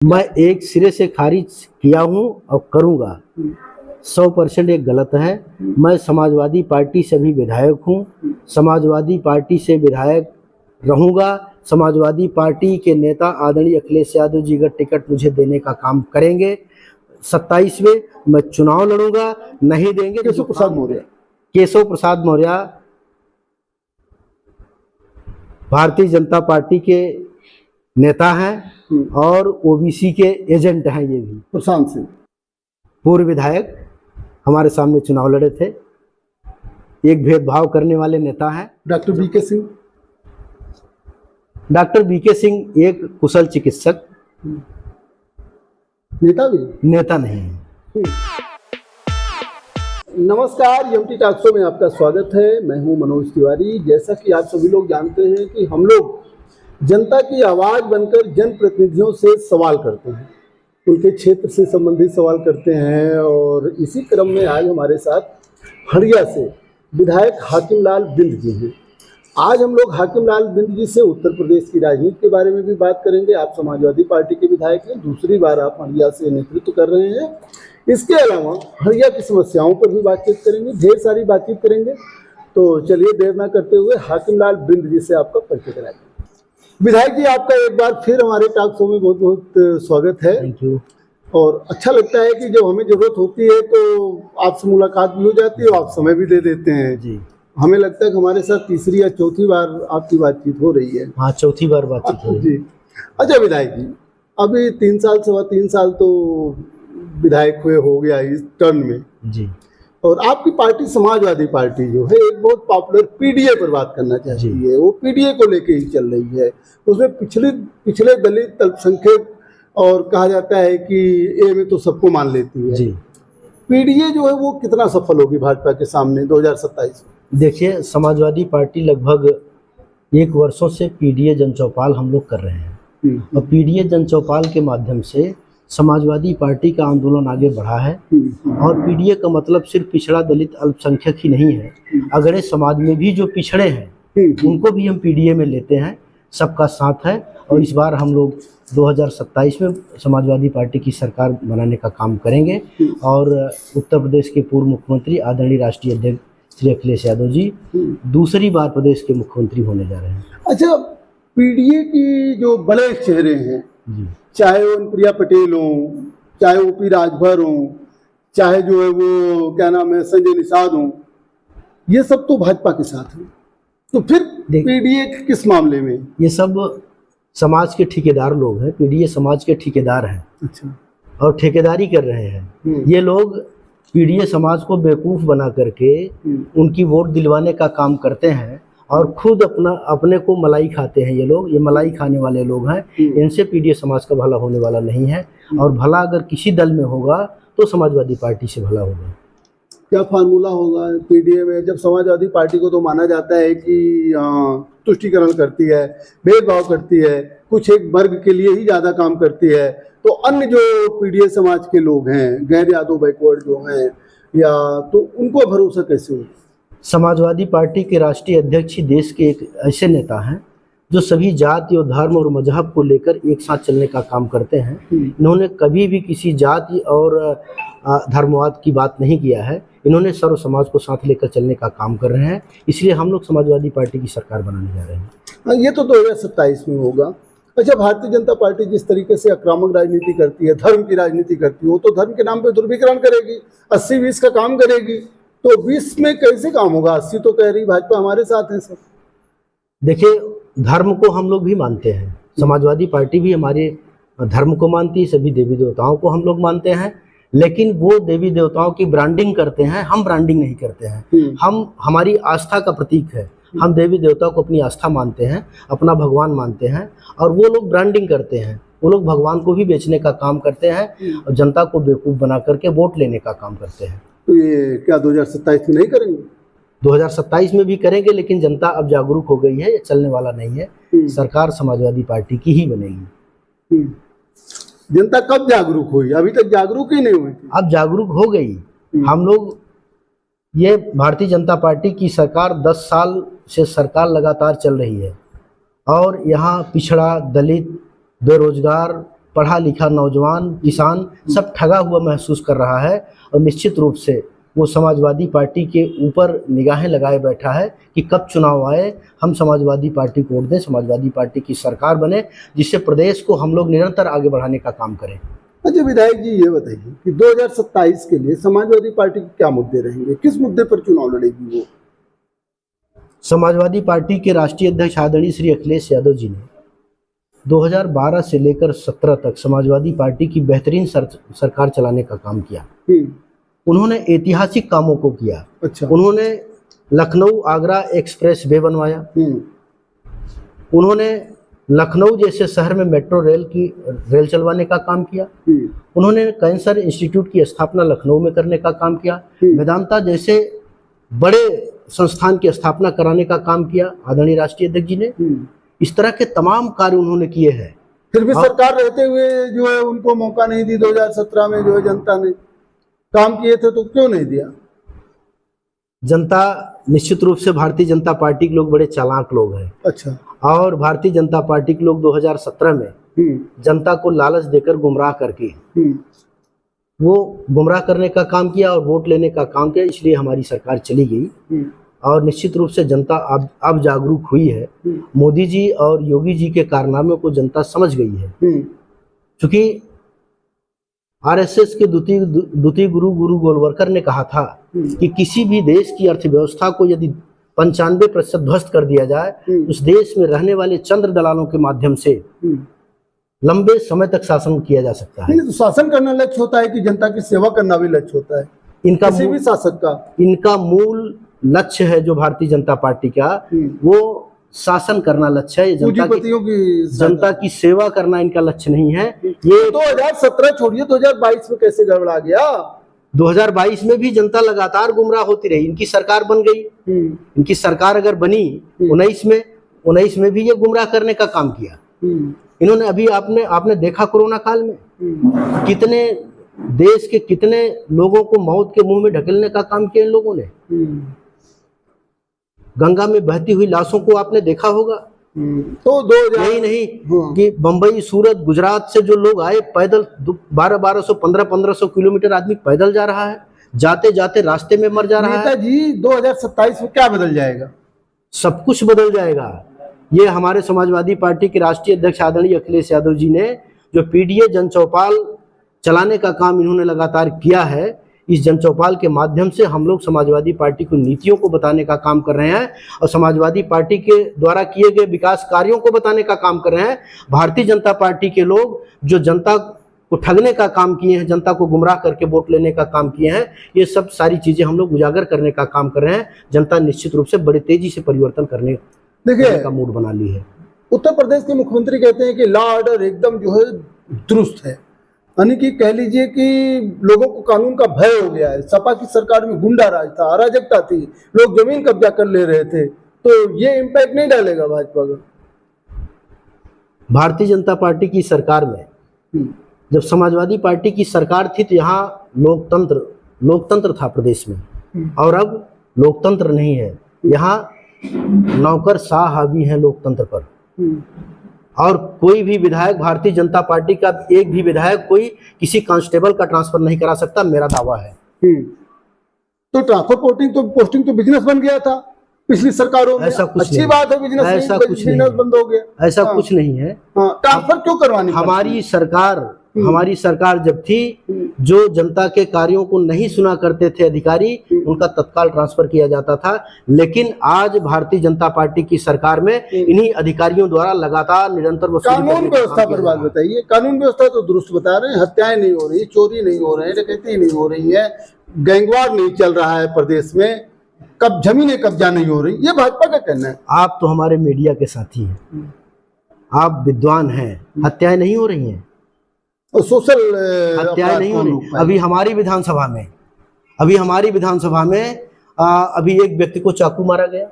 मैं एक सिरे से खारिज किया हूं और करूंगा। 100% एक गलत है। मैं समाजवादी पार्टी से भी विधायक हूं, समाजवादी पार्टी से विधायक रहूंगा। समाजवादी पार्टी के नेता आदरणीय अखिलेश यादव जी का टिकट मुझे देने का काम करेंगे। 27 में मैं चुनाव लड़ूंगा, नहीं देंगे। केशव प्रसाद मौर्य, केशव प्रसाद मौर्य भारतीय जनता पार्टी के नेता हैं और ओबीसी के एजेंट हैं। ये भी प्रशांत सिंह पूर्व विधायक हमारे सामने चुनाव लड़े थे। एक भेदभाव करने वाले नेता हैं। Doctor BK Singh, doctor BK Singh एक कुशल चिकित्सक, नेता नहीं है। नमस्कार, एमटी टॉक शो में आपका स्वागत है। मैं हूं मनोज तिवारी। जैसा कि आप सभी लोग जानते हैं कि हम लोग जनता की आवाज़ बनकर जनप्रतिनिधियों से सवाल करते हैं, उनके क्षेत्र से संबंधित सवाल करते हैं। और इसी क्रम में आज हमारे साथ हड़िया से विधायक हाकिम लाल बिंद जी हैं। आज हम लोग हाकिम लाल बिंद जी से उत्तर प्रदेश की राजनीति के बारे में भी बात करेंगे। आप समाजवादी पार्टी के विधायक हैं, दूसरी बार आप हड़िया से नेतृत्व कर रहे हैं। इसके अलावा हड़िया की समस्याओं पर भी बातचीत करेंगे, ढेर सारी बातचीत करेंगे। तो चलिए देर ना करते हुए हाकिम लाल बिंद जी से आपका परिचय कराएंगे। विधायक जी, आपका एक बार फिर हमारे टॉक शो में बहुत बहुत स्वागत है। Thank you. और अच्छा लगता है कि जब हमें जरूरत होती है तो आपसे मुलाकात भी हो जाती है और आप समय भी दे देते हैं जी। हमें लगता है कि हमारे साथ तीसरी या चौथी बार आपकी बातचीत हो रही है। हाँ, चौथी बार बातचीत हो रही है जी। अच्छा विधायक जी, अभी 3 साल सवा 3 साल तो विधायक हुए हो गया इस टर्न में जी। और आपकी पार्टी समाजवादी पार्टी जो है एक बहुत पॉपुलर पीडीए पर बात करना चाहती है। वो पीडीए को लेके ही चल रही है। उसमें पिछले दलित अल्पसंख्यक और कहा जाता है कि ए में तो सबको मान लेती है जी। पीडीए जो है वो कितना सफल होगी भाजपा के सामने 2027 में? देखिए, समाजवादी पार्टी लगभग 1 वर्षों से पीडीए जनचौपाल हम लोग कर रहे हैं और पीडीए जनचौपाल के माध्यम से समाजवादी पार्टी का आंदोलन आगे बढ़ा है। और पीडीए का मतलब सिर्फ पिछड़ा दलित अल्पसंख्यक ही नहीं है, अगड़े समाज में भी जो पिछड़े हैं उनको भी हम पीडीए में लेते हैं। सबका साथ है और इस बार हम लोग 2027 में समाजवादी पार्टी की सरकार बनाने का काम करेंगे। और उत्तर प्रदेश के पूर्व मुख्यमंत्री आदरणीय राष्ट्रीय अध्यक्ष श्री अखिलेश यादव जी दूसरी बार प्रदेश के मुख्यमंत्री होने जा रहे हैं। अच्छा, पीडीए की जो बड़े चेहरे हैं, चाहे वो प्रिया पटेल हो, चाहे ओपी राजभर हो, चाहे जो है वो क्या नाम है संजय निषाद हो, ये सब तो भाजपा के साथ है। तो फिर पीडीए किस मामले में? ये सब समाज के ठेकेदार लोग हैं। पीडीए समाज के ठेकेदार हैं। अच्छा। और ठेकेदारी कर रहे हैं। ये लोग पीडीए समाज को बेवकूफ़ बना करके उनकी वोट दिलवाने का काम करते हैं और खुद अपने को मलाई खाते हैं। ये लोग, ये मलाई खाने वाले लोग हैं। इनसे पीडीए समाज का भला होने वाला नहीं है। और भला अगर किसी दल में होगा तो समाजवादी पार्टी से भला होगा। क्या फार्मूला होगा पीडीए में? जब समाजवादी पार्टी को तो माना जाता है कि तुष्टीकरण करती है, भेदभाव करती है, कुछ एक वर्ग के लिए ही ज़्यादा काम करती है, तो अन्य जो पीडीए समाज के लोग हैं, गैर यादव बैकवर्ड जो हैं, या तो उनको भरोसा कैसे हो? समाजवादी पार्टी के राष्ट्रीय अध्यक्ष ही देश के एक ऐसे नेता हैं जो सभी जाति और धर्म और मजहब को लेकर एक साथ चलने का काम करते हैं। इन्होंने कभी भी किसी जाति और धर्मवाद की बात नहीं किया है। इन्होंने सर्व समाज को साथ लेकर चलने का काम कर रहे हैं। इसलिए हम लोग समाजवादी पार्टी की सरकार बनाने जा रहे हैं। ये तो 2027 में होगा। अच्छा, भारतीय जनता पार्टी जिस तरीके से आक्रामक राजनीति करती है, धर्म की राजनीति करती है, वो तो धर्म के नाम पे ध्रुवीकरण करेगी, 80-20 का काम करेगी। तो 20 में कैसे काम होगा? 80 तो कह रही भाजपा हमारे साथ है। सर देखिए, धर्म को हम लोग भी मानते हैं। समाजवादी पार्टी भी हमारे धर्म को मानती है, सभी देवी देवताओं को हम लोग मानते हैं। लेकिन वो देवी देवताओं की ब्रांडिंग करते हैं, हम ब्रांडिंग नहीं करते हैं। हमारी आस्था का प्रतीक है। हम देवी देवता को अपनी आस्था मानते हैं, अपना भगवान मानते हैं। और वो लोग ब्रांडिंग करते हैं, वो लोग भगवान को भी बेचने का काम करते हैं और जनता को बेवकूफ़ बना करके वोट लेने का काम करते हैं। तो ये क्या 2027 में नहीं करेंगे? 2027 में भी करेंगे, लेकिन जनता अब जागरूक हो गई है, ये चलने वाला नहीं है। सरकार समाजवादी पार्टी की ही बनेगी। जनता कब जागरूक हुई? अभी तक जागरूक ही नहीं हुई। अब जागरूक हो गई। हम लोग, ये भारतीय जनता पार्टी की सरकार 10 साल से सरकार लगातार चल रही है और यहाँ पिछड़ा, दलित, बेरोजगार, पढ़ा लिखा नौजवान किसान सब ठगा हुआ महसूस कर रहा है और निश्चित रूप से वो समाजवादी पार्टी के ऊपर निगाहें लगाए बैठा है कि कब चुनाव आए, हम समाजवादी पार्टी को वोट दें, समाजवादी पार्टी की सरकार बने, जिससे प्रदेश को हम लोग निरंतर आगे बढ़ाने का काम करें। अच्छा विधायक जी, ये बताइए कि 2027 के लिए समाजवादी पार्टी के क्या मुद्दे रहेंगे, किस मुद्दे पर चुनाव लड़ेगी वो? समाजवादी पार्टी के राष्ट्रीय अध्यक्ष आदरणीय श्री अखिलेश यादव जी ने 2012 से लेकर 17 तक समाजवादी पार्टी की बेहतरीन सरकार चलाने का काम किया। उन्होंने ऐतिहासिक कामों को किया। अच्छा। उन्होंने लखनऊ आगरा एक्सप्रेस वे बनवाया। उन्होंने लखनऊ जैसे शहर में मेट्रो रेल चलवाने का काम किया। उन्होंने कैंसर इंस्टीट्यूट की स्थापना लखनऊ में करने का काम किया। वेदांता जैसे बड़े संस्थान की स्थापना कराने का काम किया आदरणीय राष्ट्रीय अध्यक्ष जी ने। इस तरह के तमाम कार्य उन्होंने किए हैं। फिर भी सरकार रहते हुए जो है उनको मौका नहीं दी। 2017 में जो है जनता ने काम किए थे तो क्यों नहीं दिया? जनता निश्चित रूप से भारतीय जनता पार्टी के लोग बड़े चालाक लोग हैं। अच्छा। और भारतीय जनता पार्टी के लोग 2017 में जनता को लालच देकर गुमराह करके वो गुमराह करने का काम किया और वोट लेने का काम किया, इसलिए हमारी सरकार चली गई। और निश्चित रूप से जनता अब जागरूक हुई है। मोदी जी और योगी जी के कारनामों को जनता समझ गई है। क्योंकि आरएसएस के द्वितीय गुरु गोलवलकर ने कहा था कि किसी भी देश की अर्थव्यवस्था को यदि 95% ध्वस्त कर दिया जाए, उस देश में रहने वाले चंद्र दलालों के माध्यम से लंबे समय तक शासन किया जा सकता है। तो शासन करना लक्ष्य होता है कि जनता की सेवा करना भी लक्ष्य होता है इनका किसी भी शासक का? इनका मूल लक्ष्य है जो भारतीय जनता पार्टी का, वो शासन करना लक्ष्य है। जनता की सेवा करना इनका लक्ष्य नहीं है। ये 2017 छोड़िए, 2022 में कैसे गड़बड़ा गया? 2022 में भी जनता लगातार गुमराह होती रही। इनकी सरकार बन गई। इनकी सरकार अगर बनी 19 में भी ये गुमराह करने का काम किया। इन्होंने अभी आपने देखा कोरोना काल में कितने देश के कितने लोगों को मौत के मुंह में ढकेलने का काम किया इन लोगों ने। गंगा में बहती हुई लाशों को आपने देखा होगा। तो 2000 नहीं कि बंबई सूरत गुजरात से जो लोग आए पैदल 1200 1500 किलोमीटर आदमी पैदल जा रहा है, जाते जाते रास्ते में मर जा रहा है। नेताजी 2027 में क्या बदल जाएगा? सब कुछ बदल जाएगा। ये हमारे समाजवादी पार्टी के राष्ट्रीय अध्यक्ष आदरणीय अखिलेश यादव जी ने जो पीडीए जनचौपाल चलाने का काम इन्होंने लगातार किया है, इस जनचौपाल के माध्यम से हम लोग समाजवादी पार्टी को नीतियों को बताने का काम कर रहे हैं और समाजवादी पार्टी के द्वारा किए गए विकास कार्यों को बताने का काम कर रहे हैं। भारतीय जनता पार्टी के लोग जो जनता को ठगने का काम किए हैं, जनता को गुमराह करके वोट लेने का काम किए हैं, ये सब सारी चीजें हम लोग उजागर करने का काम कर रहे हैं। जनता निश्चित रूप से बड़ी तेजी से परिवर्तन करने का मूड बना ली है। उत्तर प्रदेश के मुख्यमंत्री कहते हैं कि लॉ ऑर्डर एकदम जो है दुरुस्त है, यानी कि कह लीजिए कि लोगों को कानून का भय हो गया है। सपा की सरकार में गुंडा राज था, अराजकता थी, लोग जमीन कब्जा कर ले रहे थे, तो ये इम्पैक्ट नहीं डालेगा भाजपा का? भारतीय जनता पार्टी की सरकार में जब समाजवादी पार्टी की सरकार थी तो यहाँ लोकतंत्र था प्रदेश में, और अब लोकतंत्र नहीं है। यहाँ नौकरशाह हावी है लोकतंत्र पर। और कोई भी विधायक, भारतीय जनता पार्टी का एक भी विधायक कोई किसी कांस्टेबल का ट्रांसफर नहीं करा सकता, मेरा दावा है। तो ट्रांसफर पोस्टिंग तो बिजनेस बन गया था पिछली सरकारों में। ऐसा कुछ अच्छी बात है, बिजनेस बंद हो गया। ऐसा कुछ नहीं है। ट्रांसफर क्यों करवानी? हमारी सरकार जब थी, जो जनता के कार्यों को नहीं सुना करते थे अधिकारी, उनका तत्काल ट्रांसफर किया जाता था। लेकिन आज भारतीय जनता पार्टी की सरकार में इन्हीं अधिकारियों द्वारा लगातार निरंतर कानून व्यवस्था पर बात बताइए। कानून व्यवस्था तो दुरुस्त बता रहे हैं, हत्याएं नहीं हो रही, चोरी नहीं हो रही है, डकैती नहीं हो रही है, गैंगवार नहीं चल रहा है प्रदेश में, जमीनें कब्जा नहीं हो रही, ये भाजपा का कहना है। आप तो हमारे मीडिया के साथी हैं, आप विद्वान हैं, हत्याएं नहीं हो रही हैं और सोशल हत्याएं नहीं हो रही। अभी हमारी विधानसभा में अभी एक व्यक्ति को चाकू मारा गया,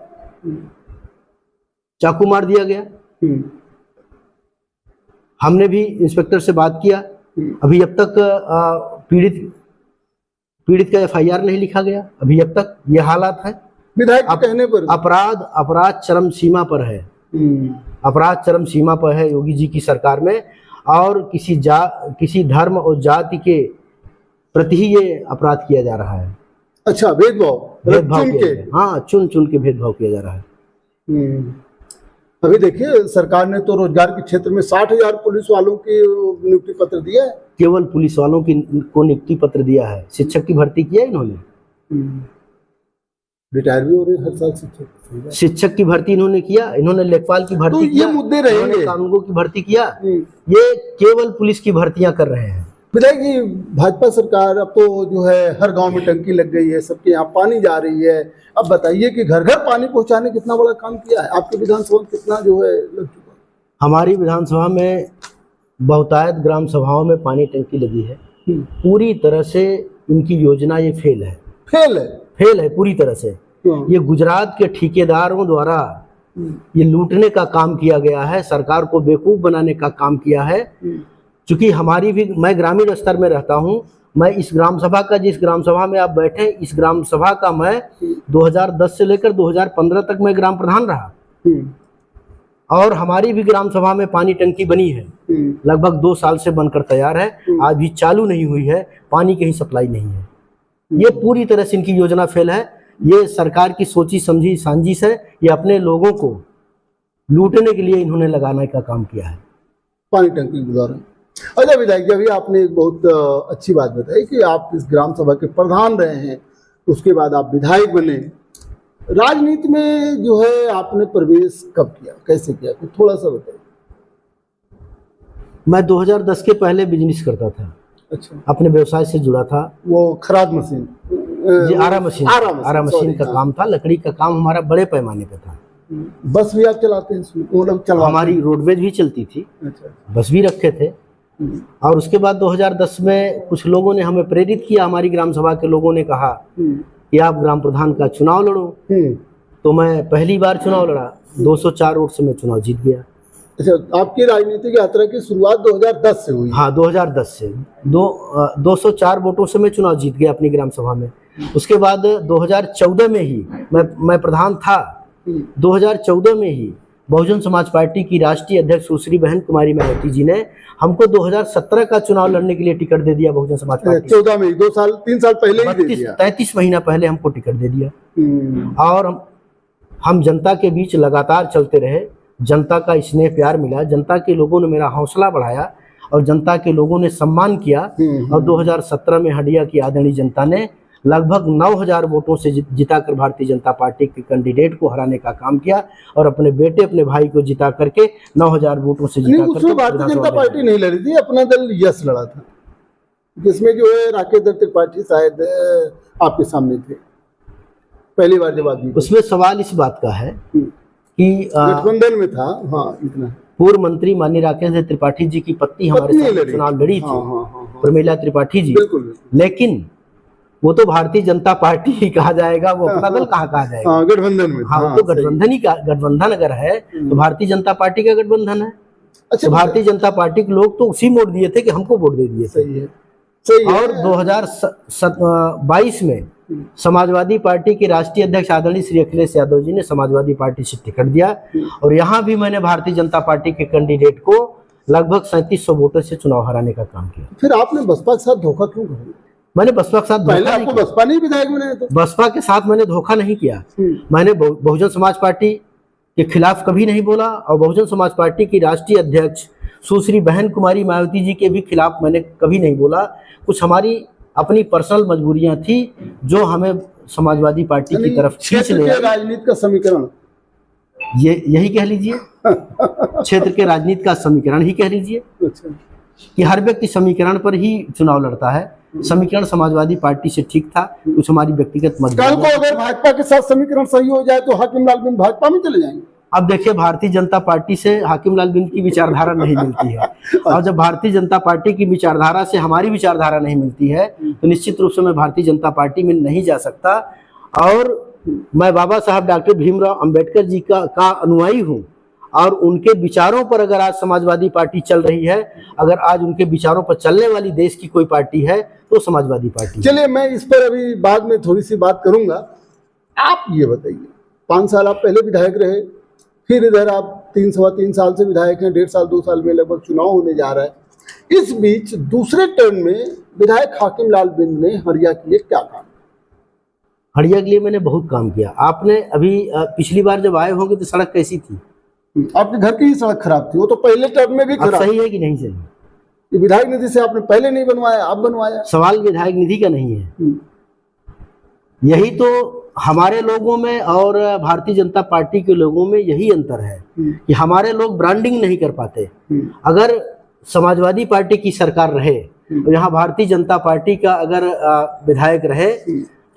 चाकू मार दिया गया। हमने भी इंस्पेक्टर से बात किया, अभी अब तक पीड़ित का एफआईआर नहीं लिखा गया, अभी अब तक ये हालात है। विधायक के कहने पर अपराध चरम सीमा पर है। अपराध चरम सीमा पर है योगी जी की सरकार में। और किसी धर्म और जाति के प्रति ही ये अपराध किया जा रहा है। अच्छा, भेदभाव चुन के, हाँ, चुन चुन के भेदभाव किया जा रहा है। अभी देखिए सरकार ने तो रोजगार के क्षेत्र में 60,000 पुलिस वालों की नियुक्ति पत्र दिया है। केवल पुलिस वालों को नियुक्ति पत्र दिया है, शिक्षक की भर्ती किया है इन्होंने। रिटायर भी हो रहे हर साल शिक्षक की भर्ती इन्होंने किया, इन्होंने लेखपाल की भर्ती तो किया, ये मुद्दे रहेंगे, कानूनगो की भर्ती किया, ये केवल पुलिस की भर्तियां कर रहे हैं। विधायक जी, भाजपा सरकार अब तो जो है हर गांव में टंकी लग गई है, सबके यहाँ पानी जा रही है। अब बताइए कि घर घर पानी पहुंचाने कितना बड़ा काम किया है आपकी विधानसभा में, कितना जो है लग चुका? हमारी विधानसभा में बहुतायत ग्राम सभाओं में पानी टंकी लगी है। पूरी तरह से इनकी योजना ये फेल है पूरी तरह से। ये गुजरात के ठेकेदारों द्वारा ये लूटने का काम किया गया है, सरकार को बेवकूफ बनाने का काम किया है। चूंकि मैं ग्रामीण स्तर में रहता हूँ, मैं इस ग्राम सभा का, जिस ग्राम सभा में आप बैठे, इस ग्राम सभा का मैं 2010 से लेकर 2015 तक मैं ग्राम प्रधान रहा और हमारी भी ग्राम सभा में पानी टंकी बनी है, लगभग 2 साल से बनकर तैयार है, आज भी चालू नहीं हुई है, पानी कहीं सप्लाई नहीं है। ये पूरी तरह से इनकी योजना फेल है। ये सरकार की सोची समझी साजिश है। ये अपने लोगों को लूटने के लिए इन्होंने लगाने का काम किया है पानी टंकी के द्वारा। अच्छा विधायक जी, अभी आपने एक बहुत अच्छी बात बताई कि आप इस ग्राम सभा के प्रधान रहे हैं, उसके बाद आप विधायक बने। राजनीति में जो है आपने प्रवेश कब किया, कैसे किया, कुछ थोड़ा सा बताइए। मैं 2010 के पहले बिजनेस करता था। अच्छा, अपने व्यवसाय से जुड़ा था। वो खराद मशीन जी, आरा मशीन का काम था, लकड़ी का काम हमारा बड़े पैमाने पे था। बस भी आप चलाते हैं इसमें? मतलब हमारी रोडवेज भी चलती थी। अच्छा, बस भी रखे थे। और उसके बाद 2010 में कुछ लोगों ने हमें प्रेरित किया, हमारी ग्राम सभा के लोगों ने कहा कि आप ग्राम प्रधान का चुनाव लड़ो। तो मैं पहली बार चुनाव लड़ा, 204 वोट से मैं चुनाव जीत गया। अच्छा, आपकी राजनीतिक यात्रा की शुरुआत 2010 से हुई? हाँ, 2010 से 204 वोटों से मैं चुनाव जीत गया अपनी ग्राम सभा में। उसके बाद 2014 में ही मैं प्रधान था। 2014 में ही बहुजन समाज पार्टी की राष्ट्रीय अध्यक्ष सुश्री बहन कुमारी मायावती जी ने हमको 2017 का चुनाव लड़ने के लिए टिकट दे दिया। बहुजन समाज पार्टी 14 में 3 साल पहले ही दे दिया। 33 महीना पहले हमको टिकट दे दिया। और हम जनता के बीच लगातार चलते रहे। जनता का स्नेह प्यार मिला, जनता के लोगों ने मेरा हौसला बढ़ाया और जनता के लोगों ने सम्मान किया। और 2017 में हंडिया की आदरणीय जनता ने लगभग 9,000 वोटों से जिताकर भारतीय जनता पार्टी के कैंडिडेट को हराने का काम किया और अपने बेटे अपने भाई को जिता करके 9,000 वोटों से जिता करके भारतीय जनता पार्टी नहीं लड़ी थी, अपना दल यस लड़ा था, जिसमें जो है राकेश दत्त त्रिपाठी शायद आपके सामने थे पहली बार जब आप। उसमें सवाल इस बात का है कि गठबंधन में था। हाँ, इतना पूर्व मंत्री माननीय राकेश दत्त त्रिपाठी जी की पत्नी हमारे साथ चुनाव लड़ी थी, प्रमिला त्रिपाठी जी। लेकिन वो तो भारतीय जनता पार्टी ही कहा जाएगा, वो अपना दल कहा जाएगा? गठबंधन में। हाँ, तो गठबंधन ही का, गठबंधन अगर है तो भारतीय जनता पार्टी का गठबंधन है। अच्छा, तो भारतीय जनता पार्टी के लोग तो उसी वोट दिए थे कि हमको वोट दे दिए। सही है। और 2022 में समाजवादी पार्टी के राष्ट्रीय अध्यक्ष आदरणीय श्री अखिलेश यादव जी ने समाजवादी पार्टी से टिकट दिया और यहाँ भी मैंने भारतीय जनता पार्टी के कैंडिडेट को लगभग 3700 वोटों से चुनाव हराने का काम किया। फिर आपने बसपा के साथ धोखा क्यों किया? मैंने बसपा के साथ पहले आपको बसपा नहीं विधायक बनाया तो? बसपा के साथ मैंने धोखा नहीं किया। मैंने बहुजन समाज पार्टी के खिलाफ कभी नहीं बोला और बहुजन समाज पार्टी की राष्ट्रीय अध्यक्ष सुश्री बहन कुमारी मायावती जी के भी खिलाफ मैंने कभी नहीं बोला। कुछ हमारी अपनी पर्सनल मजबूरियां थी जो हमें समाजवादी पार्टी की तरफ खींच ले। राजनीति का समीकरण यही कह लीजिए, क्षेत्र के राजनीति का समीकरण ही कह लीजिए। अच्छा। कि हर व्यक्ति समीकरण पर ही चुनाव लड़ता है। समीकरण समाजवादी पार्टी से ठीक था, कुछ हमारी व्यक्तिगत मजबूरी। कल को अगर भाजपा के साथ समीकरण सही हो जाए तो हाकिम लाल बिंद भाजपा में चले जाएंगे। अब देखिए, भारतीय जनता पार्टी से हाकिम लाल बिंद की विचारधारा नहीं मिलती है और जब भारतीय जनता पार्टी की विचारधारा से हमारी विचारधारा नहीं मिलती है तो निश्चित रूप से मैं भारतीय जनता पार्टी में नहीं जा सकता। और मैं बाबा साहब डॉक्टर भीमराव अंबेडकर जी का अनुयायी हूँ और उनके विचारों पर अगर आज समाजवादी पार्टी चल रही है, अगर आज उनके विचारों पर चलने वाली देश की कोई पार्टी है तो समाजवादी पार्टी। चलिए, मैं इस पर अभी बाद में थोड़ी सी बात करूंगा। आप ये बताइए, 5 साल आप पहले विधायक रहे, फिर इधर आप सवा तीन साल से विधायक हैं, 1.5 साल 2 साल में लगभग चुनाव होने जा रहा है। इस बीच दूसरे टर्म में विधायक हाकिम लाल बिंद ने हरिया के लिए क्या काम? हरिया के लिए मैंने बहुत काम किया। आपने अभी पिछली बार जब आए होंगे तो सड़क कैसी थी? आपके घर की ही सड़क खराब थी, वो तो पहले टर्म में भी खराब। सही है कि नहीं सही? ये विधायक निधि से आपने पहले नहीं बनवाया, अब बनवाया। सवाल विधायक निधि का नहीं है। यही तो हमारे लोगों में और भारतीय जनता पार्टी के लोगों में यही अंतर है कि हमारे लोग ब्रांडिंग नहीं कर पाते। अगर समाजवादी पार्टी की सरकार रहे और यहाँ भारतीय जनता पार्टी का अगर विधायक रहे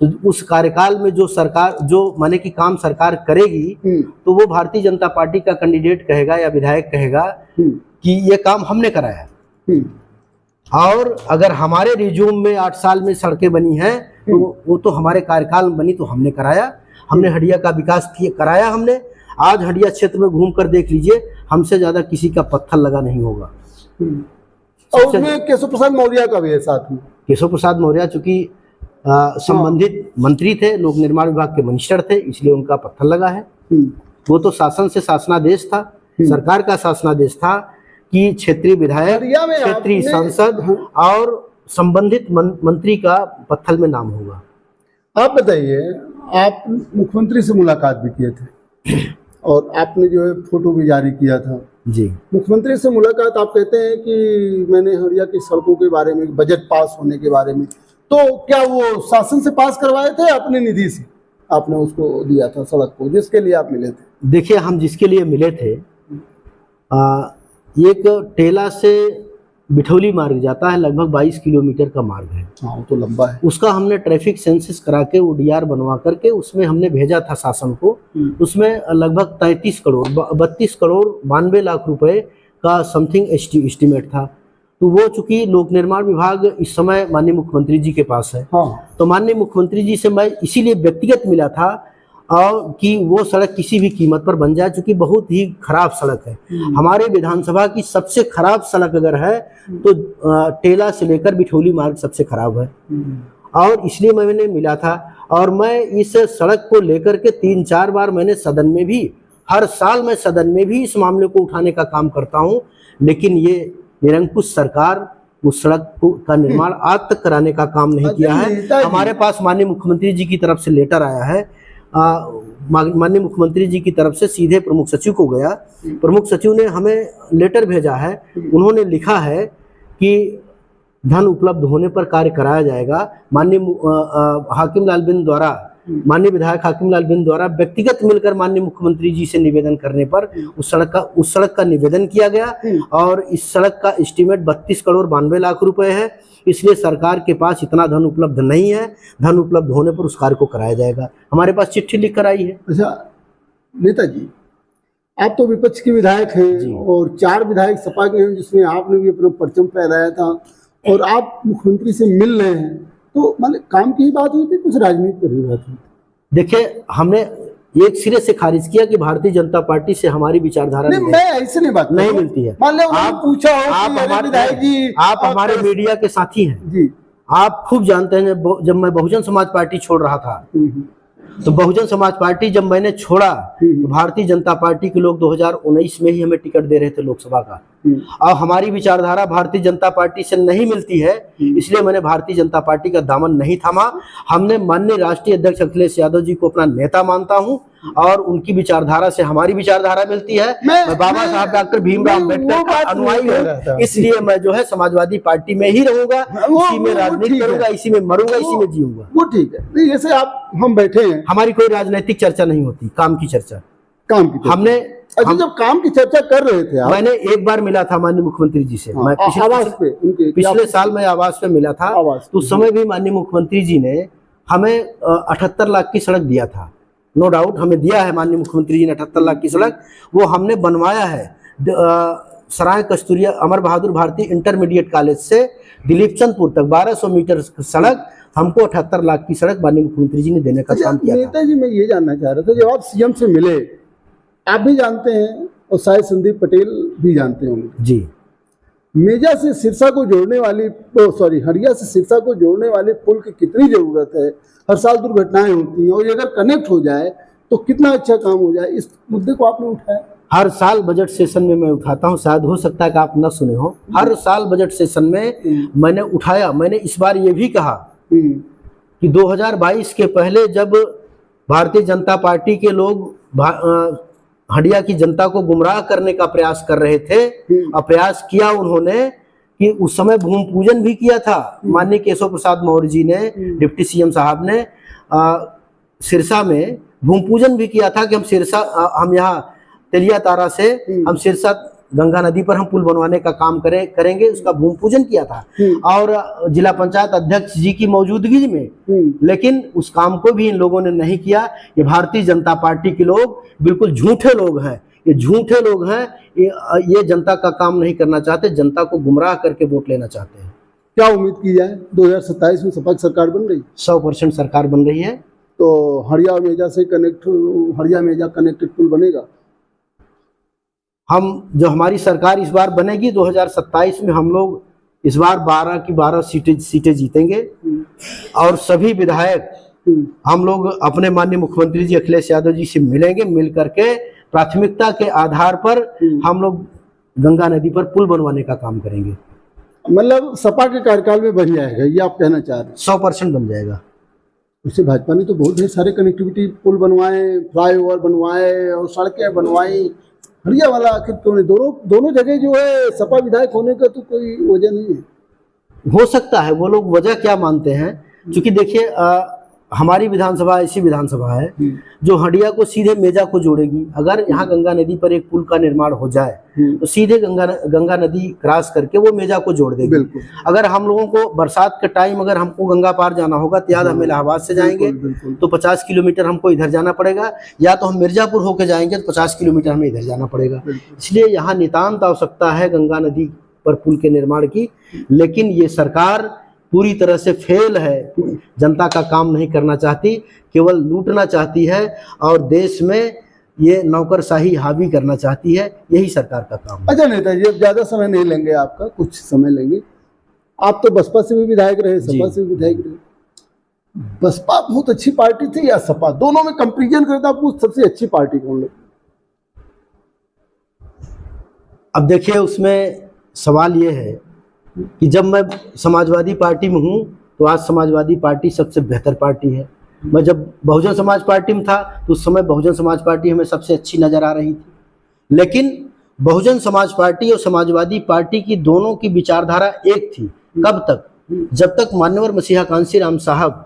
तो उस कार्यकाल में जो सरकार जो माने कि काम सरकार करेगी तो वो भारतीय जनता पार्टी का कैंडिडेट कहेगा या विधायक कहेगा कि ये काम हमने कराया। और अगर हमारे रिज्यूम में 8 साल में सड़कें बनी हैं तो वो तो हमारे कार्यकाल में बनी, तो हमने कराया। हमने हडिया का विकास कराया हमने। आज हडिया क्षेत्र में घूम कर देख लीजिए, हमसे ज्यादा किसी का पत्थर लगा नहीं होगा। और उसमें केशव प्रसाद मौर्य का भी है साथ में। केशव प्रसाद मौर्य चूंकि संबंधित मंत्री थे, लोक निर्माण विभाग के मिनिस्टर थे, इसलिए उनका पत्थर लगा है। वो तो शासन से शासनादेश था, सरकार का शासनादेश था कि क्षेत्रीय विधायक, क्षेत्रीय सांसद और संबंधित मंत्री का पत्थर में नाम होगा। आप बताइए, आप मुख्यमंत्री से मुलाकात भी किए थे और आपने जो है फोटो भी जारी किया था। जी, मुख्यमंत्री से मुलाकात, आप कहते हैं कि मैंने हरिया की सड़कों के बारे में, बजट पास होने के बारे में, तो क्या वो शासन से पास करवाए थे अपने निधि से आपने उसको दिया था सड़क को, जिसके लिए आप मिले थे? देखिए, हम जिसके लिए मिले थे, एक टेला से बिठौली मार्ग जाता है, लगभग 22 किलोमीटर का मार्ग है। हाँ, वो तो लंबा है। उसका हमने ट्रैफिक सेंसस करा के ODR बनवा करके उसमें हमने भेजा था शासन को। उसमें लगभग 32 करोड़ 32 करोड़ 92 लाख रुपए का समथिंग एस्टिमेट था। तो वो चूंकि लोक निर्माण विभाग इस समय माननीय मुख्यमंत्री जी के पास है। तो माननीय मुख्यमंत्री जी से मैं इसीलिए व्यक्तिगत मिला था और कि वो सड़क किसी भी कीमत पर बन जाए, चूंकि बहुत ही खराब सड़क है। हमारे विधानसभा की सबसे खराब सड़क अगर है तो टेला से लेकर बिठौली मार्ग सबसे खराब है, और इसलिए मैंने मिला था। और मैं इस सड़क को लेकर के 3-4 बार मैंने सदन में भी, हर साल मैं सदन में भी इस मामले को उठाने का काम करता हूँ, लेकिन ये निरंकुश सरकार उस सड़क का निर्माण आज तक कराने का काम नहीं किया है। हमारे पास माननीय मुख्यमंत्री जी की तरफ से लेटर आया है, माननीय मुख्यमंत्री जी की तरफ से सीधे प्रमुख सचिव को गया। प्रमुख सचिव ने हमें लेटर भेजा है, उन्होंने लिखा है कि धन उपलब्ध होने पर कार्य कराया जाएगा। माननीय हाकिम लाल बिंद द्वारा, माननीय विधायक हाकिम लाल बिंद द्वारा व्यक्तिगत मिलकर माननीय मुख्यमंत्री जी से निवेदन करने पर उस सड़क का निवेदन किया गया और इस सड़क का एस्टीमेट 32 करोड़ 92 लाख रुपए है। इसलिए सरकार के पास इतना धन उपलब्ध नहीं है। धन उपलब्ध होने पर उस कार्य को कराया जाएगा। हमारे पास चिट्ठी लिख कर आई है। अच्छा नेताजी, आप तो विपक्ष के विधायक हैं और 4 विधायक सपा के हैं, जिसमें आपने भी अपना परचम फहराया था, और आप मुख्यमंत्री से मिल रहे हैं, तो मतलब काम की ही बात हुई थी, कुछ राजनीति पर ही बात हुई? देखिए, हमने एक सिरे से खारिज किया कि भारतीय जनता पार्टी से हमारी विचारधारा मैं ऐसे नहीं बात नहीं मिलती है। मान लो आप पूछा हो, आप हमारे मीडिया के साथी हैं जी, आप खूब जानते हैं जब मैं बहुजन समाज पार्टी छोड़ रहा था, तो बहुजन समाज पार्टी जब मैंने छोड़ा तो भारतीय जनता पार्टी के लोग 2019 में ही हमें टिकट दे रहे थे लोकसभा का, और हमारी विचारधारा भारतीय जनता पार्टी से नहीं मिलती है, इसलिए मैंने भारतीय जनता पार्टी का दामन नहीं थामा। हमने माननीय राष्ट्रीय अध्यक्ष अखिलेश यादव जी को अपना नेता मानता हूं और उनकी विचारधारा से हमारी विचारधारा मिलती है। मैं बाबा साहब डॉक्टर भीमराव अम्बेडकर का अनुयायी हूँ, इसलिए मैं जो है समाजवादी पार्टी में ही रहूंगा, इसी में राजनीति करूंगा, इसी में मरूंगा, इसी में जीऊंगा। वो ठीक है। जैसे आप हम बैठे हैं, हमारी कोई राजनीतिक चर्चा नहीं होती, काम की चर्चा। काम की हमने जब काम की चर्चा कर रहे थे आप, मैंने एक बार मिला था माननीय मुख्यमंत्री जी से। मैं पिछले साल मैं आवास पे मिला था, तो उस समय भी माननीय मुख्यमंत्री जी ने हमें 78 लाख की सड़क दिया था। नो डाउट हमें दिया है माननीय मुख्यमंत्री जी ने 78 लाख की सड़क, वो हमने बनवाया है। सराय कस्तूरिया अमर बहादुर भारती इंटरमीडिएट कॉलेज से दिलीप चंदपुर तक 1200 मीटर सड़क हमको 78 लाख की सड़क माननीय मुख्यमंत्री जी ने देने का काम किया। नेताजी, मैं ये जानना चाह रहा था, जब आप सीएम से मिले, आप भी जानते हैं और शायद संदीप पटेल भी जानते होंगे जी, मेजा से सिरसा को जोड़ने वाली हरिया से सिरसा को जोड़ने वाले पुल की कितनी जरूरत है। हर साल दुर्घटनाएं होती हैं और अगर कनेक्ट हो जाए तो कितना अच्छा काम हो जाए। इस मुद्दे को आपने उठाया? हर साल बजट सेशन में मैं उठाता हूं, शायद हो सकता है कि आप न सुने हो। हर साल बजट सेशन में मैंने उठाया। मैंने इस बार ये भी कहा कि 2022 के पहले जब भारतीय जनता पार्टी के लोग हंडिया की जनता को गुमराह करने का प्रयास कर रहे थे, और प्रयास किया उन्होंने कि उस समय भूमि पूजन भी किया था। माननीय केशव प्रसाद मौर्य जी ने, डिप्टी सीएम साहब ने सिरसा में भूमि पूजन भी किया था कि हम यहाँ तेलिया तारा से हम सिरसा गंगा नदी पर हम पुल बनवाने का काम करेंगे। उसका भूमि पूजन किया था और जिला पंचायत अध्यक्ष जी की मौजूदगी में। लेकिन उस काम को भी इन लोगों ने नहीं किया। ये भारतीय जनता पार्टी के लोग बिल्कुल झूठे लोग हैं। ये झूठे लोग हैं। ये जनता का काम नहीं करना चाहते, जनता को गुमराह करके वोट लेना चाहते हैं। क्या उम्मीद की जाए 2027 में सपा की सरकार बन रही? 100% सरकार बन रही है। तो हंडिया मेजा कनेक्टेड पुल बनेगा? जो हमारी सरकार इस बार बनेगी 2027 में, हम लोग इस बार 12 की 12 सीटें जीतेंगे और सभी विधायक हम लोग अपने माननीय मुख्यमंत्री जी अखिलेश यादव जी से मिलेंगे। मिल करके प्राथमिकता के आधार पर हम लोग गंगा नदी पर पुल बनवाने का काम करेंगे। मतलब सपा के कार्यकाल में बन जाएगा, ये आप कहना चाह रहे हैं? 100% बन जाएगा। उससे भाजपा ने तो बहुत ढेर सारे कनेक्टिविटी पुल बनवाए, फ्लाईओवर बनवाए और सड़कें बनवाई। हंडिया वाला आखिर क्यों नहीं? दोनों जगह जो है सपा विधायक होने का तो कोई वजह नहीं है। हो सकता है वो लोग वजह क्या मानते हैं, क्योंकि देखिए हमारी विधानसभा ऐसी विधानसभा है जो हंडिया को सीधे मेजा को जोड़ेगी। अगर यहाँ गंगा नदी पर एक पुल का निर्माण हो जाए तो सीधे गंगा नदी क्रॉस करके वो मेजा को जोड़ देगी। अगर हम लोगों को बरसात के टाइम अगर हमको गंगा पार जाना होगा तो या हम इलाहाबाद से जाएंगे तो 50 किलोमीटर हमको इधर जाना पड़ेगा, या तो हम मिर्जापुर होके जाएंगे तो 50 किलोमीटर हमें इधर जाना पड़ेगा। इसलिए यहाँ नितांत आवश्यकता है गंगा नदी पर पुल के निर्माण की। लेकिन ये सरकार पूरी तरह से फेल है। जनता का काम नहीं करना चाहती, केवल लूटना चाहती है और देश में ये नौकरशाही हावी करना चाहती है। यही सरकार का काम है। अच्छा नेताजी, अब ज्यादा समय नहीं लेंगे आपका, कुछ समय लेंगे। आप तो बसपा से भी विधायक रहे, सपा से भी विधायक रहे। बसपा बहुत अच्छी पार्टी थी या सपा? दोनों में कंपेरिजन करता आपको सबसे अच्छी पार्टी कौन लगती? अब देखिए उसमें सवाल ये है कि जब मैं समाजवादी पार्टी में हूँ तो आज समाजवादी पार्टी सबसे बेहतर पार्टी है। मैं जब बहुजन समाज पार्टी में था तो उस समय बहुजन समाज पार्टी हमें सबसे अच्छी नज़र आ रही थी। लेकिन बहुजन समाज पार्टी और समाजवादी पार्टी की दोनों की विचारधारा एक थी। कब तक? जब तक मान्यवर मसीहा कांसी राम साहब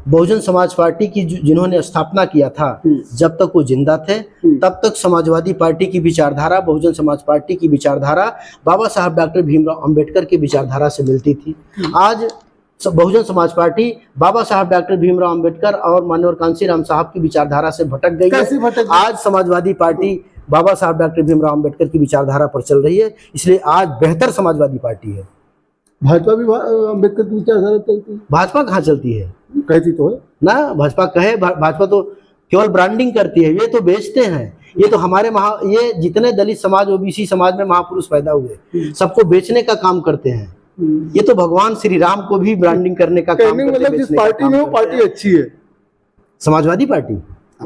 बहुजन समाज पार्टी की जिन्होंने स्थापना किया था, जब तक वो जिंदा थे तब तक समाजवादी पार्टी की विचारधारा, बहुजन समाज पार्टी की विचारधारा बाबा साहब डॉक्टर भीमराव अंबेडकर की विचारधारा से मिलती थी। आज बहुजन समाज पार्टी बाबा साहब डॉक्टर भीमराव अंबेडकर और मान्यवर कांसी राम साहब की विचारधारा से भटक गई है। आज समाजवादी पार्टी बाबा साहब डॉक्टर भीमराव अंबेडकर की विचारधारा पर चल रही है, इसलिए आज बेहतर समाजवादी पार्टी है। भाजपा भी अंबेडकर की विचारधारा चलती है? भाजपा कहाँ चलती है? कहती तो है ना, भाजपा कहे। भाजपा तो केवल ब्रांडिंग करती है, ये तो बेचते हैं। ये तो हमारे ये जितने दलित समाज, ओबीसी समाज में महापुरुष पैदा हुए, सबको बेचने का काम करते हैं। ये तो भगवान श्री राम को भी ब्रांडिंग करने का काम करते हैं। मतलब जिस पार्टी में वो पार्टी अच्छी है समाजवादी पार्टी।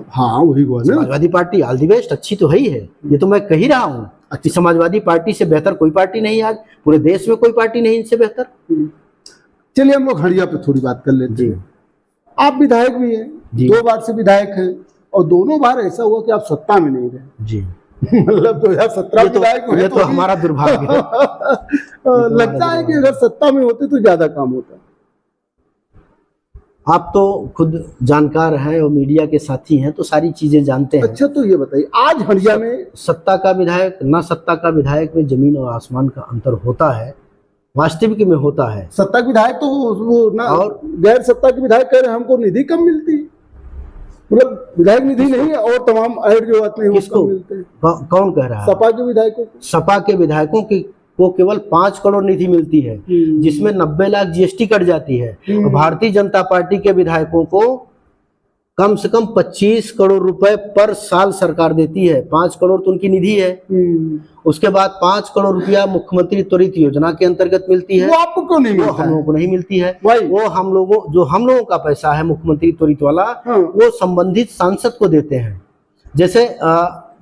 हाँ वही हुआ ना, Samajwadi party all the best, अच्छी तो है ही है। ये तो मैं कह ही रहा हूँ कि समाजवादी पार्टी से बेहतर कोई पार्टी नहीं। आज पूरे देश में कोई पार्टी नहीं इनसे बेहतर। चलिए हम लोग हंडिया पे थोड़ी बात कर लेते हैं। आप विधायक भी हैं, 2 बार से विधायक हैं और दोनों बार ऐसा हुआ कि आप सत्ता में नहीं रहे जी। मतलब 2017 विधायक हुए, ये तो हमारा दुर्भाग्य है। लगता है कि अगर सत्ता में होते तो ज्यादा काम होता। आप तो खुद जानकार हैं और मीडिया के साथी हैं तो सारी चीजें जानते हैं। अच्छा तो ये बताइए, आज हंडिया में सत्ता का विधायक ना सत्ता का विधायक में जमीन और आसमान का अंतर होता है, वास्तविक में होता है। सत्ता के विधायक तो वो ना, और गैर सत्ता के विधायक कह रहे हैं हमको निधि कम मिलती, मतलब विधायक निधि नहीं है और तमाम ऐड जो आते हैं किसको मिलते हैं? कौन कह रहा है? सपा के विधायकों को। सपा के विधायकों की को केवल 5 करोड़ निधि मिलती है, जिसमें 90 लाख जीएसटी कट जाती है। और भारतीय जनता पार्टी के विधायकों को कम से कम 25 करोड़ रुपए पर साल सरकार देती है। 5 करोड़ तो उनकी निधि है। उसके बाद 5 करोड़ रुपया मुख्यमंत्री त्वरित योजना के अंतर्गत मिलती है। वो आपको क्यों नहीं मिलता? वो हम लोगों को नहीं मिलती है। वो हम लोगों का पैसा है मुख्यमंत्री त्वरित वाला, वो संबंधित सांसद को देते हैं। जैसे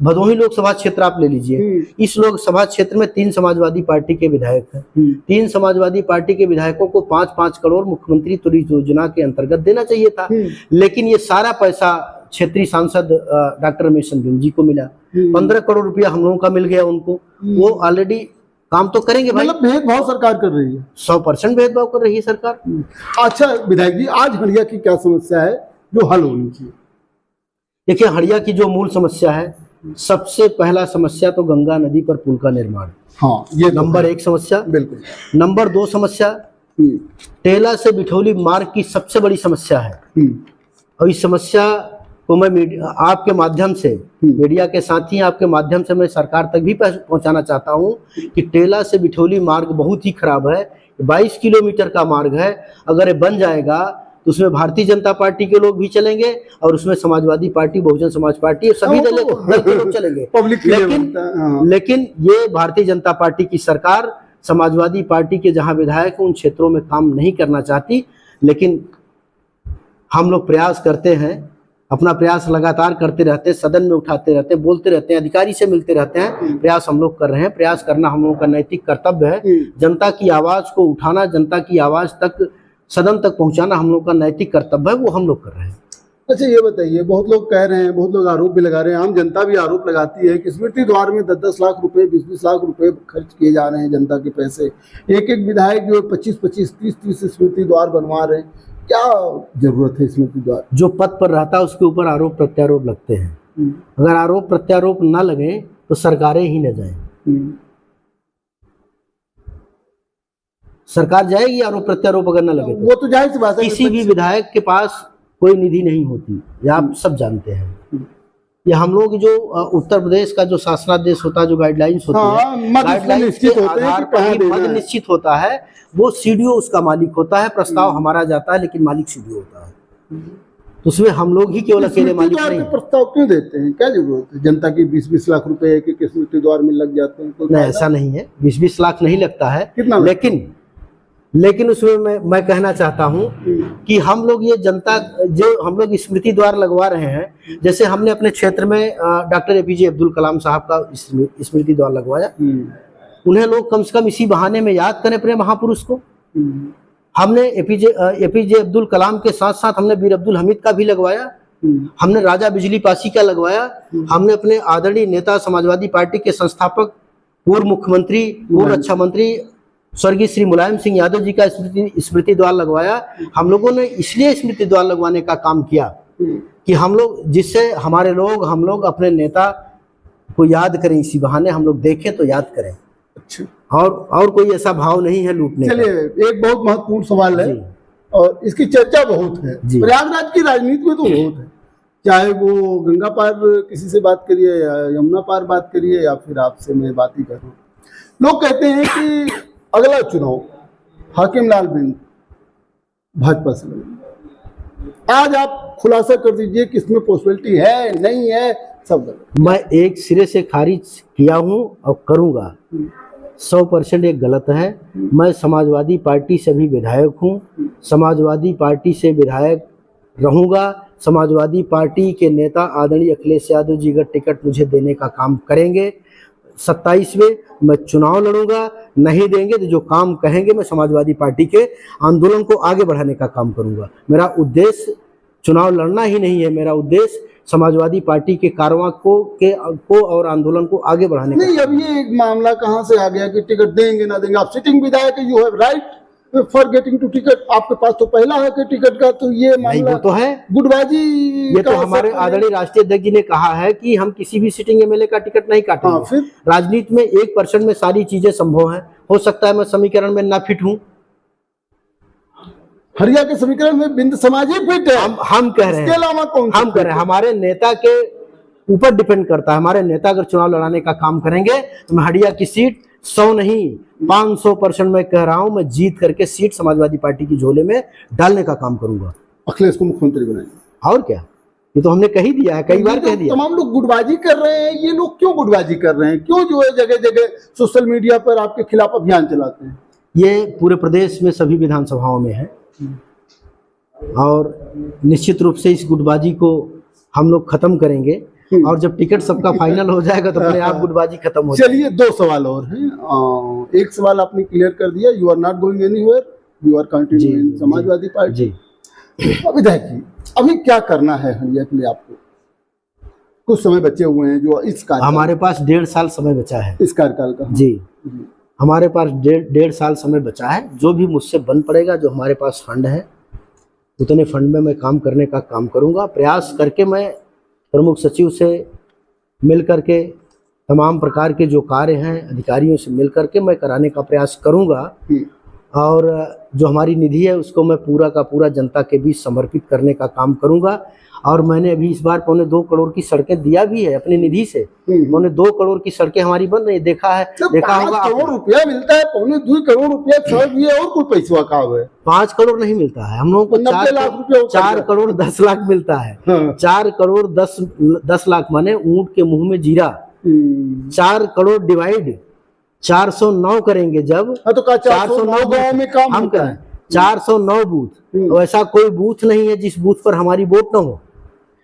भदोही लोकसभा क्षेत्र आप ले लीजिए, इस लोकसभा क्षेत्र में 3 समाजवादी पार्टी के विधायक हैं। 3 समाजवादी पार्टी के विधायकों को 5-5 करोड़ मुख्यमंत्री त्वरित योजना के अंतर्गत देना चाहिए था, लेकिन ये सारा पैसा क्षेत्रीय सांसद डॉक्टर रमेश संगीन जी को मिला। 15 करोड़ रुपया हम लोगों का मिल गया उनको। वो ऑलरेडी काम तो करेंगे भाई, मतलब भेदभाव सरकार कर रही है, 100% भेदभाव कर रही है सरकार। अच्छा विधायक जी, आज हड़िया की क्या समस्या है जो हल होनी चाहिए? देखिए, हड़िया की जो मूल समस्या है, सबसे पहला समस्या तो गंगा नदी पर पुल का निर्माण। हाँ, ये नंबर 1 समस्या। बिल्कुल। नंबर 2 समस्या टेला से बिठौली मार्ग की सबसे बड़ी समस्या है, और इस समस्या को मैं आपके माध्यम से, मीडिया के साथ ही आपके माध्यम से मैं सरकार तक भी पहुंचाना चाहता हूं कि टेला से बिठौली मार्ग बहुत ही खराब है। 22 किलोमीटर का मार्ग है, अगर ये बन जाएगा तो उसमें भारतीय जनता पार्टी के लोग भी चलेंगे और उसमें समाजवादी पार्टी, बहुजन समाज पार्टी, सभी दल के लोग चलेंगे। लेकिन ये भारतीय जनता पार्टी की सरकार समाजवादी पार्टी के जहां विधायक उन क्षेत्रों में काम नहीं करना चाहती। लेकिन हम लोग प्रयास करते हैं, अपना प्रयास लगातार करते रहते हैं, सदन में उठाते रहते हैं, बोलते रहते हैं, अधिकारी से मिलते रहते हैं। प्रयास हम लोग कर रहे हैं, प्रयास करना हम लोगों का नैतिक कर्तव्य है। जनता की आवाज को उठाना, जनता की आवाज तक, सदन तक पहुंचाना हम लोग का नैतिक कर्तव्य है, वो हम लोग कर रहे हैं। अच्छा ये बताइए, बहुत लोग कह रहे हैं, बहुत लोग आरोप भी लगा रहे हैं, आम जनता भी आरोप लगाती है कि स्मृति द्वार में 10-10 लाख रुपए, 20-20 लाख रुपए खर्च किए जा रहे हैं जनता के पैसे। एक विधायक जो 25-25, 30-30 स्मृति द्वार बनवा रहे हैं, क्या जरूरत है स्मृति द्वार? जो पद पर रहता है उसके ऊपर आरोप प्रत्यारोप लगते हैं। अगर आरोप प्रत्यारोप ना लगे तो सरकारें ही न जाएं। सरकार जाएगी आरोप प्रत्यारोप अगर ना लगे तो? वो तो जाहिर सी बात है, किसी भी विधायक के पास कोई निधि नहीं होती, ये आप सब जानते हैं। ये हम लोग जो उत्तर प्रदेश का जो शासनादेश होता है, जो गाइडलाइंस होती है, गाइडलाइंस के आधार पर ही मद निश्चित होता है। वो सीडीओ उसका मालिक होता है, प्रस्ताव हमारा जाता है, लेकिन मालिक सीडीओ होता है। तो उसमें हम लोग ही केवल अकेले मालिक नहीं। प्रस्ताव क्यों देते हैं, क्या जरूरत है? जनता की 20-20 लाख रुपए के स्मृति द्वार में लग जाते हैं तो नहीं, ऐसा नहीं है, 20-20 लाख नहीं लगता है। कितना? लेकिन उसमें मैं कहना चाहता हूं कि हम लोग ये जनता, जो हम लोग स्मृति द्वार लगवा रहे हैं, जैसे हमने अपने क्षेत्र में डॉक्टर एपीजे अब्दुल कलाम साहब का स्मृति द्वार लगवाया। उन्हें लोग कम से कम इसी बहाने में याद करें अपने महापुरुष को। हमने एपीजे अब्दुल कलाम के साथ साथ हमने वीर अब्दुल हमीद का भी लगवाया, हमने राजा बिजली पासी का लगवाया, हमने अपने आदरणीय नेता समाजवादी पार्टी के संस्थापक, पूर्व मुख्यमंत्री, पूर्व रक्षा मंत्री स्वर्गीय श्री मुलायम सिंह यादव जी का स्मृति द्वार लगवाया। हम लोगों ने इसलिए स्मृति द्वार लगवाने का काम किया कि हम लोग, जिससे हम लोग अपने नेता को याद करें, इसी बहाने हम लोग देखें तो याद करें। अच्छा, और कोई ऐसा भाव नहीं है लूटने का। चलिए, एक बहुत महत्वपूर्ण सवाल है और इसकी चर्चा बहुत है, प्रयागराज की राजनीति में तो बहुत है, चाहे वो गंगा पार किसी से बात करिए या यमुना पार बात करिए या फिर आपसे मैं बात ही कर रहा हूँ। लोग कहते हैं कि अगला चुनाव हाकिम लाल बिंद भाजपा से लड़ेंगे। आज आप खुलासा कर दीजिए कि इसमें पॉसिबिलिटी है, नहीं है, सब गलत। मैं एक सिरे से खारिज किया हूं और करूंगा। 100% एक गलत है। मैं समाजवादी पार्टी से भी विधायक हूं, समाजवादी पार्टी से विधायक रहूंगा। समाजवादी पार्टी के नेता आदरणीय अखिलेश यादव जी अगर टिकट मुझे देने का काम करेंगे 27 में, मैं चुनाव लड़ूंगा। नहीं देंगे तो जो काम कहेंगे मैं समाजवादी पार्टी के आंदोलन को आगे बढ़ाने का काम करूंगा। मेरा उद्देश्य चुनाव लड़ना ही नहीं है, मेरा उद्देश्य समाजवादी पार्टी के कारवां को और आंदोलन को आगे बढ़ाने नहीं। अब ये एक मामला कहां से आ गया कि टिकट देंगे ना देंगे? आप सिटिंग विधायक, you have right for getting to ticket, आपके पास तो पहला है कि टिकट का, तो ये मामला वो तो है गुटबाजी। ये तो हमारे आदरणीय राष्ट्रीय अध्यक्ष जी ने कहा है कि हम किसी भी सिटिंग एमएलए का टिकट नहीं काटेंगे। हाँ, फिर राजनीति में 1% में सारी चीजें संभव हैं। हो सकता है मैं समीकरण में ना फिट हूं। हरिया के समीकरण में बिंद समाज ही फिट है। हम कह रहे हैं, इसके अलावा कौन? हम कह रहे हैं, हमारे नेता के ऊपर डिपेंड करता है। हमारे नेता अगर चुनाव लड़ाने का काम करेंगे तो मैं हरिया की सीट 100 नहीं 500% मैं कह रहा हूं, मैं जीत करके सीट समाजवादी पार्टी की झोले में डालने का काम करूंगा। अखिलेश को मुख्यमंत्री बनाएंगे। और क्या, ये तो हमने कही दिया है, कई बार कह दिया। तमाम लोग गुटबाजी कर रहे हैं। ये लोग क्यों गुटबाजी कर रहे हैं? क्यों जो है जगह जगह सोशल मीडिया पर आपके खिलाफ अभियान चलाते हैं? ये पूरे प्रदेश में सभी विधानसभाओं में है और निश्चित रूप से इस गुटबाजी को हम लोग खत्म करेंगे। और जब टिकट सबका फाइनल हो जाएगा तो अपने आप गुटबाजी खत्म हो जाएगी। चलिए 2 सवाल और हैं। एक सवाल आपने क्लियर कर दिया, you are not going anywhere, you are continuing Samajwadi party. जी विधायक जी, अभी क्या करना है हरिया के लिए आपको? कुछ समय बचे हुए हैं जो इस कार्यकाल, हमारे पास 1.5 साल समय बचा है। इस कार्यकाल का। जी हमारे पास 1.5 साल समय बचा है। जो भी मुझसे बन पड़ेगा, जो हमारे पास फंड है, उतने फंड में मैं काम करने का काम करूंगा। प्रयास करके मैं प्रमुख सचिव से मिल करके तमाम प्रकार के जो कार्य हैं अधिकारियों से मिल करके मैं कराने का प्रयास करूंगा। और जो हमारी निधि है उसको मैं पूरा का पूरा जनता के बीच समर्पित करने का काम करूंगा। और मैंने अभी इस बार 2.25 करोड़ की सड़कें दिया भी है अपनी निधि से। 2.25 करोड़ की सड़कें हमारी बन रही, देखा है, देखा होगा। 5 करोड़ रुपया मिलता है, 2.25 करोड़ रुपया सड़क दिए और कोई पैसा का है? 5 करोड़ नहीं मिलता है, हम लोगों को 90 लाख रुपया 4 करोड़ 10 लाख मिलता है। 4 करोड़ 10 लाख माने ऊंट के मुंह में जीरा। 4 करोड़ डिवाइड 409 करेंगे जब, तो 409 गाँव में काम हम करें 409 बूथ। वैसा कोई बूथ नहीं है जिस बूथ पर हमारी वोट न हो।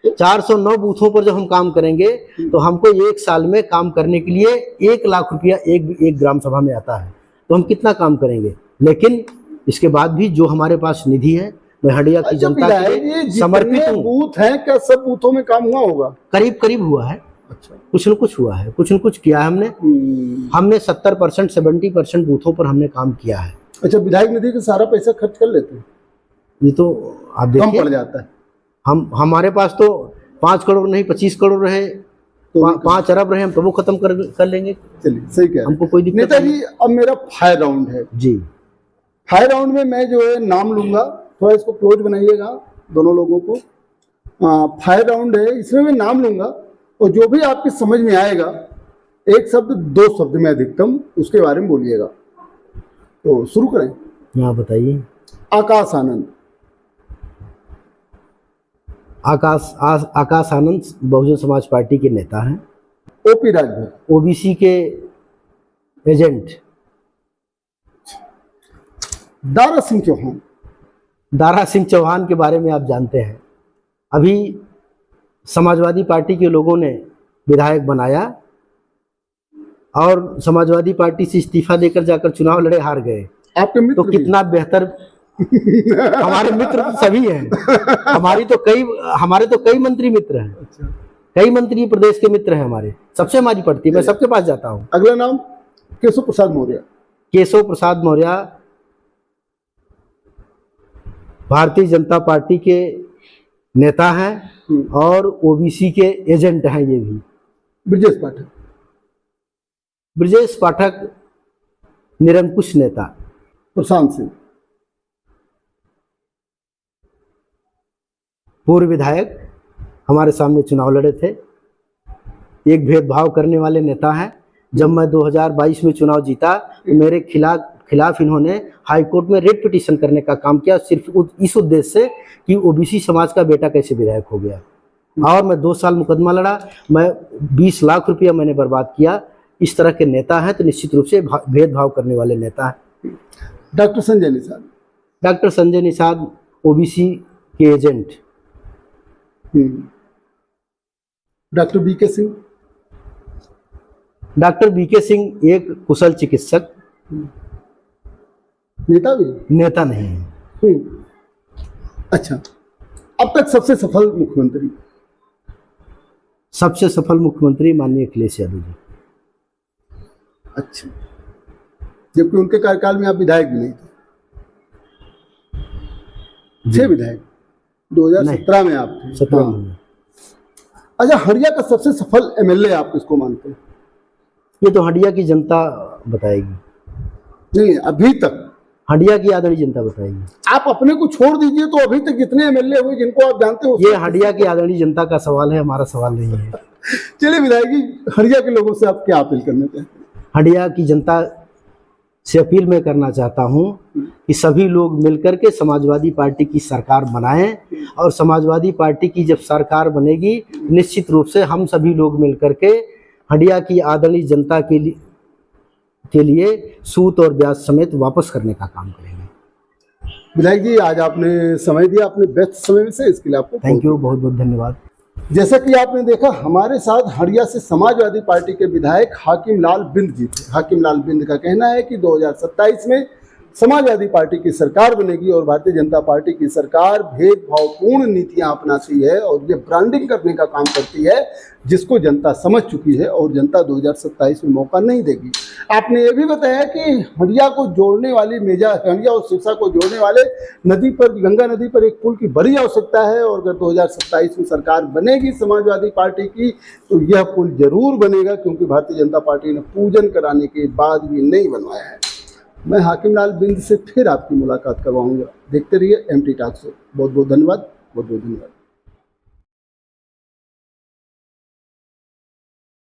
409 बूथों पर जब हम काम करेंगे तो हमको 1 साल में काम करने के लिए 1 लाख रुपया एक ग्राम सभा में आता है। तो हम कितना काम करेंगे? लेकिन इसके बाद भी जो हमारे पास निधि है, मैं हंडिया की जनता के लिए समर्पित हूँ। बूथ हैं, क्या सब बूथों में काम हुआ होगा? करीब करीब हुआ है। अच्छा, कुछ न कुछ हुआ है, कुछ न कुछ किया है हमने 70% 70% बूथों पर हमने काम किया है। अच्छा, विधायक निधि का सारा पैसा खर्च कर लेते हैं? ये तो आप देखिए, कम पड़ जाता है। हमारे पास तो 5 करोड़ नहीं 25 करोड़ रहे, तो 5 अरब रहे, हम तो वो खत्म कर लेंगे। चलिए, सही कह रहे हैं। हमको कोई दिक्कत नेताजी, अब मेरा फायर राउंड है जी। फायर राउंड में मैं जो है नाम लूंगा, थोड़ा इसको क्लोज बनाइएगा दोनों लोगों को। फायर राउंड है, इसमें मैं नाम लूंगा और जो भी आपकी समझ में आएगा, 1 शब्द 2 शब्द में अधिकतम, उसके बारे में बोलिएगा। तो शुरू करें। हाँ बताइए। आकाश आनंद। आकाश आनंद बहुजन समाज पार्टी के नेता हैं। ओपी राजभर ओबीसी के एजेंट। दारा सिंह चौहान। दारा सिंह चौहान के बारे में आप जानते हैं, अभी समाजवादी पार्टी के लोगों ने विधायक बनाया और समाजवादी पार्टी से इस्तीफा देकर जाकर चुनाव लड़े, हार गए। आपके मित्र तो कितना बेहतर। हमारे मित्र तो सभी हैं, हमारे तो कई मंत्री मित्र हैं। अच्छा। कई मंत्री प्रदेश के मित्र हैं हमारे, सबसे हमारी पड़ती है, मैं सबके पास जाता हूँ। अगला नाम केशव प्रसाद मौर्य। केशव प्रसाद मौर्य भारतीय जनता पार्टी के नेता हैं और ओबीसी के एजेंट हैं। ये भी ब्रजेश पाठक निरंकुश नेता। प्रशांत सिंह पूर्व विधायक, हमारे सामने चुनाव लड़े थे। एक भेदभाव करने वाले नेता हैं। जब मैं 2022 में चुनाव जीता तो मेरे खिलाफ इन्होंने हाईकोर्ट में रिट पिटीशन करने का काम किया, सिर्फ इस उद्देश्य से कि ओबीसी समाज का बेटा कैसे विधायक हो गया। और मैं 2 साल मुकदमा लड़ा, मैं 20 लाख रुपया मैंने बर्बाद किया। इस तरह के नेता हैं तो निश्चित रूप से भेदभाव करने वाले नेता हैं। Doctor Sanjay Nishad. Doctor Sanjay Nishad OBC के agent. Doctor BK Singh. Doctor BK Singh एक कुशल चिकित्सक, नेता भी नेता नहीं है। अच्छा, अब तक सबसे सफल मुख्यमंत्री? सबसे सफल मुख्यमंत्री माननीय अखिलेश यादव जी। अच्छा, जबकि उनके कार्यकाल में आप विधायक भी नहीं थे। 6 विधायक 2017 में आप थे। 17 में। अच्छा, हंडिया का सबसे सफल एमएलए आप किसको मानते हैं? ये तो हंडिया की जनता बताएगी। नहीं, अभी तक हंडिया की आदरणीय जनता बताएगी। आप अपने को छोड़ दीजिए, तो अभी तक जितने एमएलए हुए जिनको आप जानते हो, ये हंडिया की आदरणीय जनता का सवाल है, हमारा सवाल नहीं है। चलिए विधायक जी, हंडिया के लोगों से आप क्या अपील करना चाहते हैं? हंडिया की जनता से अपील मैं करना चाहता हूं कि सभी लोग मिलकर के समाजवादी पार्टी की सरकार बनाएं, और समाजवादी पार्टी की जब सरकार बनेगी निश्चित रूप से हम सभी लोग मिलकर के हंडिया की आदरणीय जनता के लिए सूद और ब्याज समेत वापस करने का काम करेंगे। विधायक जी, आज आपने समय दिया, अपने व्यस्त समय में से, इसके लिए आपको थैंक यू, बहुत बहुत धन्यवाद। जैसा कि आपने देखा, हमारे साथ हड़िया से समाजवादी पार्टी के विधायक हाकिम लाल बिंद जी थे। हाकिम लाल बिंद का कहना है कि 2027 में समाजवादी पार्टी की सरकार बनेगी और भारतीय जनता पार्टी की सरकार भेदभावपूर्ण नीतियां अपनाती है और ये ब्रांडिंग करने का काम करती है, जिसको जनता समझ चुकी है और जनता 2027 में मौका नहीं देगी। आपने ये भी बताया कि हड़िया को जोड़ने वाली हड़िया और सिरसा को जोड़ने वाले नदी पर, गंगा नदी पर एक पुल की बड़ी आवश्यकता है और अगर 2027 में सरकार बनेगी समाजवादी पार्टी की तो यह पुल जरूर बनेगा, क्योंकि भारतीय जनता पार्टी ने पूजन कराने के बाद भी नहीं बनवाया है। मैं हाकिम लाल बिंद से फिर आपकी मुलाकात करवाऊंगा। देखते रहिए MT टॉक शो। बहुत बहुत धन्यवाद।